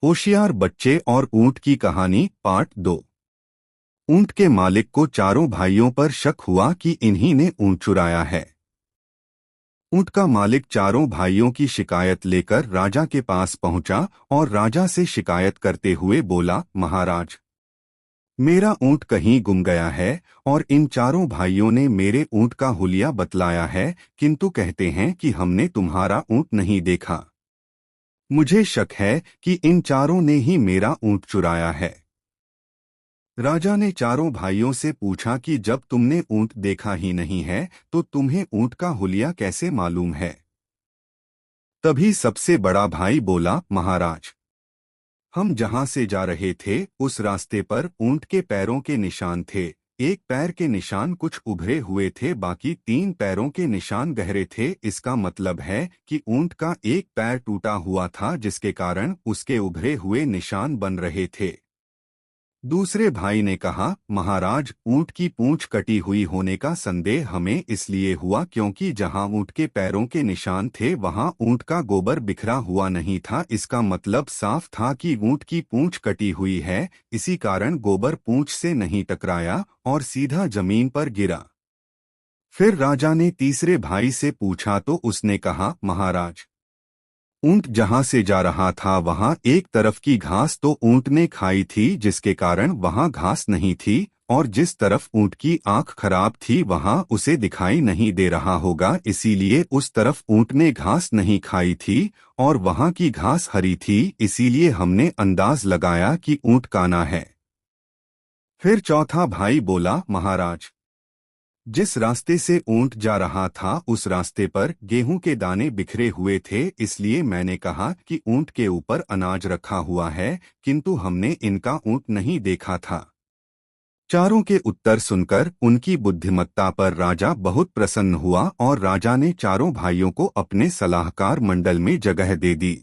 होशियार बच्चे और ऊंट की कहानी पार्ट 2। ऊंट के मालिक को चारों भाइयों पर शक हुआ कि इन्हीं ने ऊंट चुराया है। ऊंट का मालिक चारों भाइयों की शिकायत लेकर राजा के पास पहुंचा और राजा से शिकायत करते हुए बोला, महाराज, मेरा ऊंट कहीं गुम गया है और इन चारों भाइयों ने मेरे ऊंट का हुलिया बतलाया है, किंतु कहते हैं कि हमने तुम्हारा ऊंट नहीं देखा। मुझे शक है कि इन चारों ने ही मेरा ऊंट चुराया है। राजा ने चारों भाइयों से पूछा कि जब तुमने ऊंट देखा ही नहीं है तो तुम्हें ऊंट का हुलिया कैसे मालूम है। तभी सबसे बड़ा भाई बोला, महाराज, हम जहां से जा रहे थे उस रास्ते पर ऊंट के पैरों के निशान थे। एक पैर के निशान कुछ उभरे हुए थे, बाकी 3 पैरों के निशान गहरे थे। इसका मतलब है कि ऊंट का एक पैर टूटा हुआ था, जिसके कारण उसके उभरे हुए निशान बन रहे थे। दूसरे भाई ने कहा, महाराज, ऊंट की पूंछ कटी हुई होने का संदेह हमें इसलिए हुआ क्योंकि जहां ऊंट के पैरों के निशान थे वहां ऊंट का गोबर बिखरा हुआ नहीं था। इसका मतलब साफ था कि ऊंट की पूंछ कटी हुई है, इसी कारण गोबर पूंछ से नहीं टकराया और सीधा जमीन पर गिरा। फिर राजा ने तीसरे भाई से पूछा तो उसने कहा, महाराज, ऊंट जहां से जा रहा था वहां एक तरफ की घास तो ऊंट ने खाई थी, जिसके कारण वहां घास नहीं थी, और जिस तरफ ऊंट की आंख खराब थी वहां उसे दिखाई नहीं दे रहा होगा, इसीलिए उस तरफ ऊंट ने घास नहीं खाई थी, और वहां की घास हरी थी, इसीलिए हमने अंदाज लगाया कि ऊंट काना है। फिर चौथा भाई बोला, महाराज, जिस रास्ते से ऊंट जा रहा था उस रास्ते पर गेहूं के दाने बिखरे हुए थे, इसलिए मैंने कहा कि ऊंट के ऊपर अनाज रखा हुआ है, किंतु हमने इनका ऊंट नहीं देखा था। चारों के उत्तर सुनकर उनकी बुद्धिमत्ता पर राजा बहुत प्रसन्न हुआ और राजा ने चारों भाइयों को अपने सलाहकार मंडल में जगह दे दी।